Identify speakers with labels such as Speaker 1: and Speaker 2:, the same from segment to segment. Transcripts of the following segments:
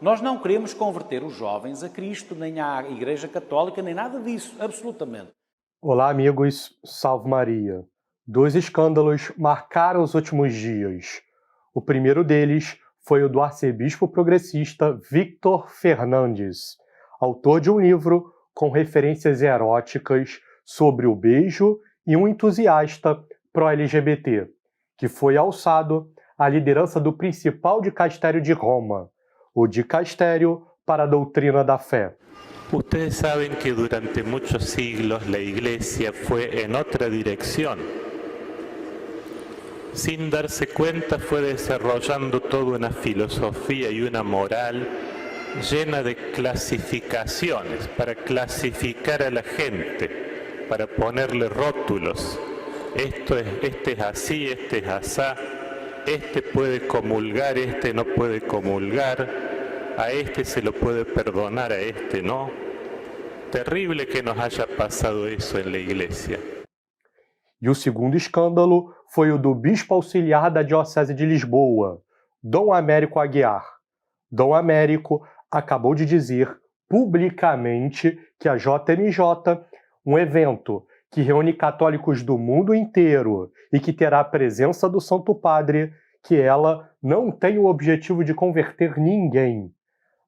Speaker 1: Nós não queremos converter os jovens a Cristo, nem à Igreja Católica, nem nada disso, absolutamente.
Speaker 2: Olá, amigos, salve Maria. Dois escândalos marcaram os últimos dias. O primeiro deles foi o do arcebispo progressista Victor Fernandes, autor de um livro com referências eróticas sobre o beijo e um entusiasta pró-LGBT, que foi alçado à liderança do principal dicastério de Roma, o Dicastério para a Doutrina da Fé.
Speaker 3: Ustedes saben que durante muchos siglos la Iglesia fue en otra dirección. Sin darse cuenta fue desarrollando toda una filosofía y una moral llena de clasificaciones para clasificar a la gente, para ponerle rótulos. Este es así, este es asá, este puede comulgar, este no puede comulgar, a este se lo puede perdonar, a este no. Terrible que nos haya pasado isso en la Iglesia.
Speaker 2: E o segundo escândalo foi o do bispo auxiliar da Diocese de Lisboa, Dom Américo Aguiar. Dom Américo acabou de dizer publicamente que a JMJ, um evento que reúne católicos do mundo inteiro e que terá a presença do Santo Padre, que ela não tem o objetivo de converter ninguém,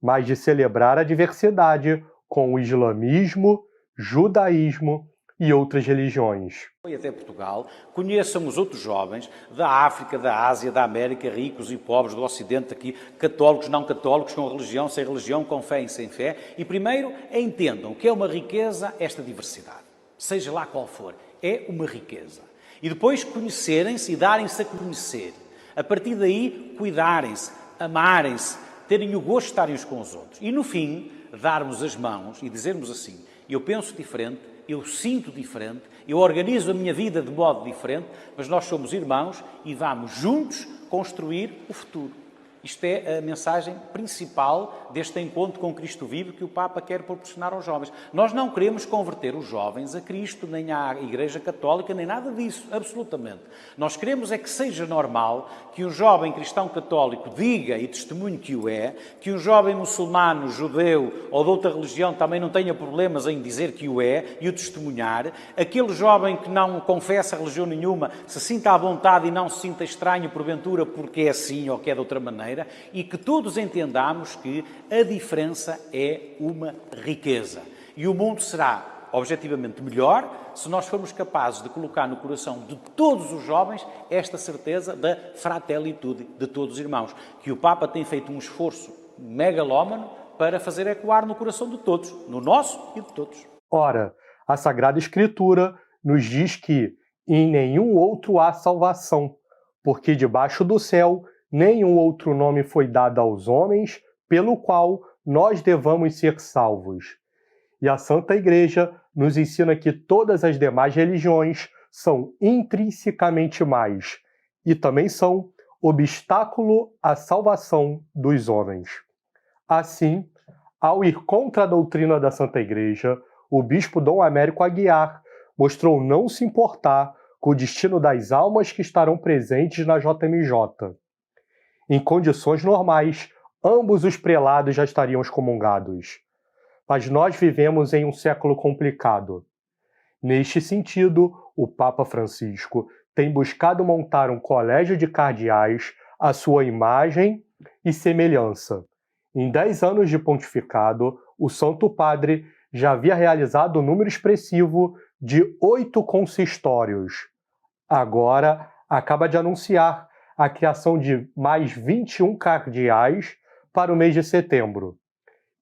Speaker 2: mas de celebrar a diversidade com o islamismo, judaísmo e outras religiões.
Speaker 1: Foi até Portugal, conheçam os outros jovens da África, da Ásia, da América, ricos e pobres, do Ocidente aqui, católicos, não católicos, com religião, sem religião, com fé e sem fé, e primeiro entendam que é uma riqueza esta diversidade, seja lá qual for, é uma riqueza. E depois conhecerem-se e darem-se a conhecer. A partir daí, cuidarem-se, amarem-se, terem o gosto de estarem uns com os outros. E no fim, darmos as mãos e dizermos assim, eu penso diferente, eu sinto diferente, eu organizo a minha vida de modo diferente, mas nós somos irmãos e vamos juntos construir o futuro. Isto é a mensagem principal deste encontro com Cristo vivo que o Papa quer proporcionar aos jovens. Nós não queremos converter os jovens a Cristo, nem à Igreja Católica, nem nada disso, absolutamente. Nós queremos é que seja normal que um jovem cristão católico diga e testemunhe que o é, que um jovem muçulmano, judeu ou de outra religião também não tenha problemas em dizer que o é e o testemunhar, aquele jovem que não confessa religião nenhuma se sinta à vontade e não se sinta estranho porventura porque é assim ou que é de outra maneira, e que todos entendamos que a diferença é uma riqueza. E o mundo será objetivamente melhor se nós formos capazes de colocar no coração de todos os jovens esta certeza da fratelitude de todos os irmãos, que o Papa tem feito um esforço megalómano para fazer ecoar no coração de todos, no nosso e de todos.
Speaker 2: Ora, a Sagrada Escritura nos diz que em nenhum outro há salvação, porque debaixo do céu nenhum outro nome foi dado aos homens pelo qual nós devamos ser salvos. E a Santa Igreja nos ensina que todas as demais religiões são intrinsecamente mais e também são obstáculo à salvação dos homens. Assim, ao ir contra a doutrina da Santa Igreja, o bispo Dom Américo Aguiar mostrou não se importar com o destino das almas que estarão presentes na JMJ. Em condições normais, ambos os prelados já estariam excomungados. Mas nós vivemos em um século complicado. Neste sentido, o Papa Francisco tem buscado montar um colégio de cardeais à sua imagem e semelhança. Em 10 anos de pontificado, o Santo Padre já havia realizado um número expressivo de 8 consistórios. Agora, acaba de anunciar a criação de mais 21 cardeais para o mês de setembro.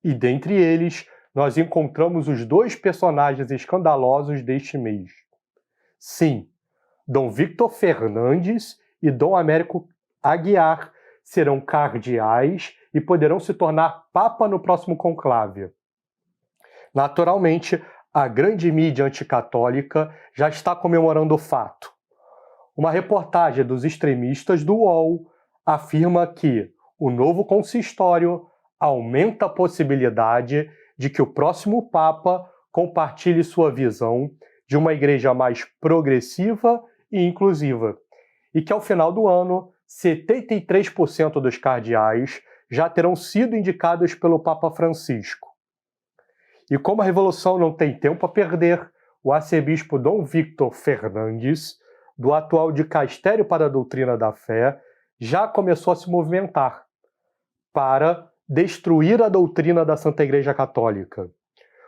Speaker 2: E dentre eles, nós encontramos os dois personagens escandalosos deste mês. Sim, Dom Victor Fernandes e Dom Américo Aguiar serão cardeais e poderão se tornar papa no próximo conclave. Naturalmente, a grande mídia anticatólica já está comemorando o fato. Uma reportagem dos extremistas do UOL afirma que o novo consistório aumenta a possibilidade de que o próximo Papa compartilhe sua visão de uma igreja mais progressiva e inclusiva, e que ao final do ano, 73% dos cardeais já terão sido indicados pelo Papa Francisco. E como a Revolução não tem tempo a perder, o arcebispo Dom Victor Fernandes, do atual Dicastério para a Doutrina da Fé, já começou a se movimentar para destruir a doutrina da Santa Igreja Católica.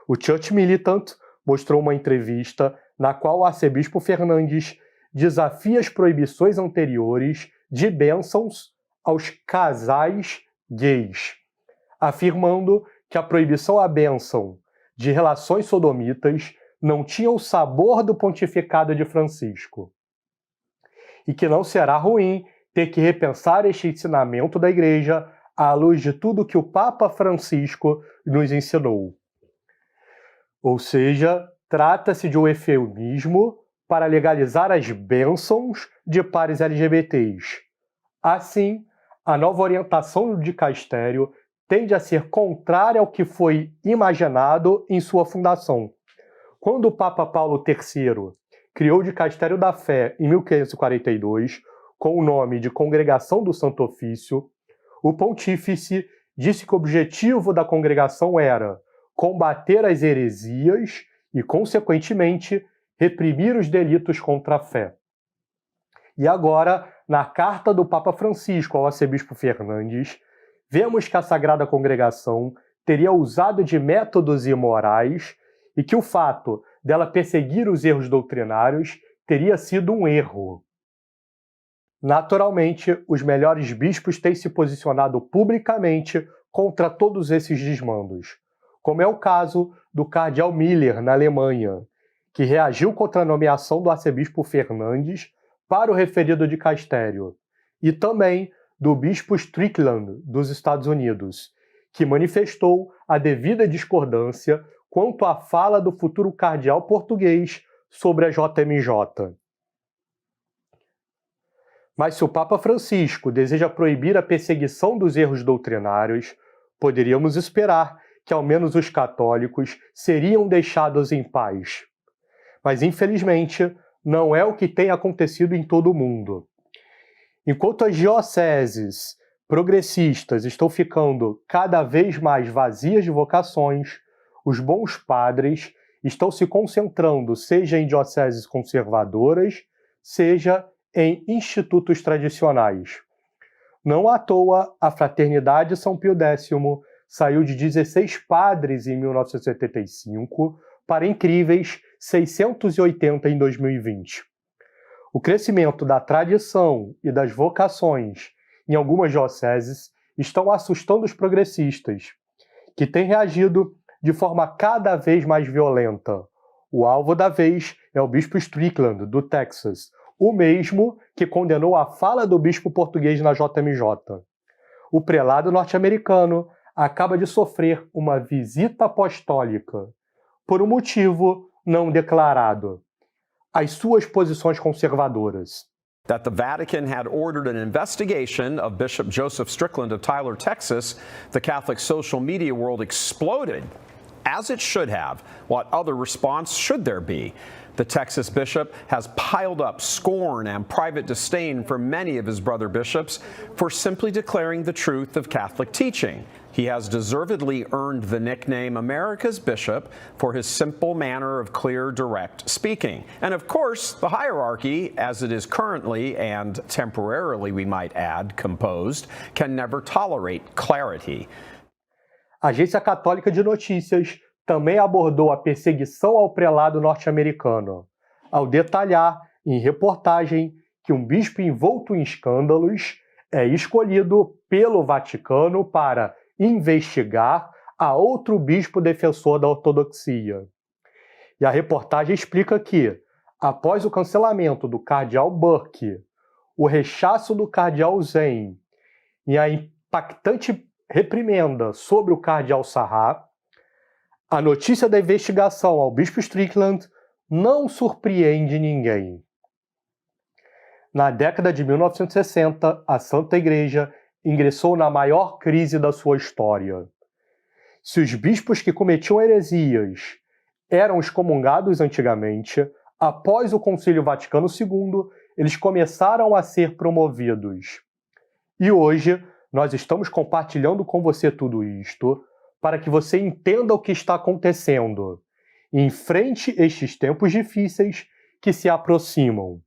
Speaker 2: O Church Militant mostrou uma entrevista na qual o arcebispo Fernandes desafia as proibições anteriores de bênçãos aos casais gays, afirmando que a proibição à bênção de relações sodomitas não tinha o sabor do pontificado de Francisco, e que não será ruim ter que repensar este ensinamento da Igreja à luz de tudo que o Papa Francisco nos ensinou. Ou seja, trata-se de um eufemismo para legalizar as bênçãos de pares LGBTs. Assim, a nova orientação do dicastério tende a ser contrária ao que foi imaginado em sua fundação. Quando o Papa Paulo III criou o Dicastério da Fé em 1542, com o nome de Congregação do Santo Ofício, o pontífice disse que o objetivo da congregação era combater as heresias e, consequentemente, reprimir os delitos contra a fé. E agora, na carta do Papa Francisco ao arcebispo Fernandes, vemos que a Sagrada Congregação teria usado de métodos imorais e que o fato dela perseguir os erros doutrinários teria sido um erro. Naturalmente, os melhores bispos têm se posicionado publicamente contra todos esses desmandos, como é o caso do cardeal Miller, na Alemanha, que reagiu contra a nomeação do arcebispo Fernandes para o referido dicastério, e também do bispo Strickland, dos Estados Unidos, que manifestou a devida discordância quanto à fala do futuro cardeal português sobre a JMJ. Mas se o Papa Francisco deseja proibir a perseguição dos erros doutrinários, poderíamos esperar que ao menos os católicos seriam deixados em paz. Mas, infelizmente, não é o que tem acontecido em todo o mundo. Enquanto as dioceses progressistas estão ficando cada vez mais vazias de vocações, os bons padres estão se concentrando seja em dioceses conservadoras, seja em institutos tradicionais. Não à toa, a Fraternidade São Pio X saiu de 16 padres em 1975 para incríveis 680 em 2020. O crescimento da tradição e das vocações em algumas dioceses estão assustando os progressistas, que têm reagido de forma cada vez mais violenta. O alvo da vez é o bispo Strickland, do Texas, o mesmo que condenou a fala do bispo português na JMJ. O prelado norte-americano acaba de sofrer uma visita apostólica, por um motivo não declarado: as suas posições conservadoras.
Speaker 4: That the Vatican had ordered an investigation of Bishop Joseph Strickland of Tyler, Texas, the Catholic social media world exploded, as it should have. What other response should there be? The Texas bishop has piled up scorn and private disdain for many of his brother bishops for simply declaring the truth of Catholic teaching. He has deservedly earned the nickname America's Bishop for his simple manner of clear, direct speaking. And of course, the hierarchy, as it is currently and temporarily, we might add, composed, can never tolerate clarity.
Speaker 2: A Agência Católica de Notícias também abordou a perseguição ao prelado norte-americano, ao detalhar em reportagem que um bispo envolto em escândalos é escolhido pelo Vaticano para investigar a outro bispo defensor da ortodoxia. E a reportagem explica que, após o cancelamento do cardeal Burke, o rechaço do cardeal Zen e a impactante reprimenda sobre o cardeal Sarrat, a notícia da investigação ao bispo Strickland não surpreende ninguém. Na década de 1960, a Santa Igreja ingressou na maior crise da sua história. Se os bispos que cometiam heresias eram excomungados antigamente, após o Concílio Vaticano II, eles começaram a ser promovidos. E hoje, nós estamos compartilhando com você tudo isto para que você entenda o que está acontecendo e enfrente estes tempos difíceis que se aproximam.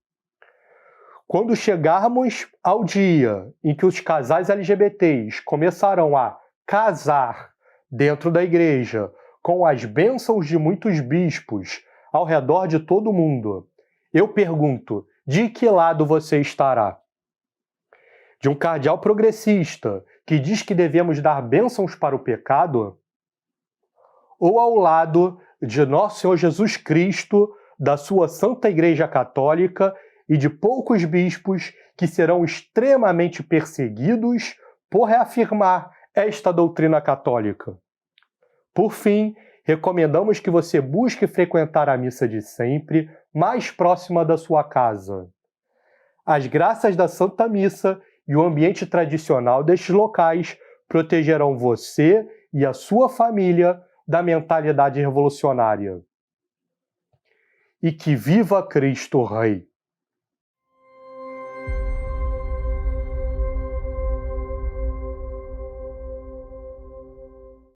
Speaker 2: Quando chegarmos ao dia em que os casais LGBTs começarão a casar dentro da igreja com as bênçãos de muitos bispos ao redor de todo o mundo, eu pergunto, de que lado você estará? De um cardeal progressista que diz que devemos dar bênçãos para o pecado? Ou ao lado de nosso Senhor Jesus Cristo, da sua Santa Igreja Católica e de poucos bispos que serão extremamente perseguidos por reafirmar esta doutrina católica? Por fim, recomendamos que você busque frequentar a missa de sempre, mais próxima da sua casa. As graças da Santa Missa e o ambiente tradicional destes locais protegerão você e a sua família da mentalidade revolucionária. E que viva Cristo Rei!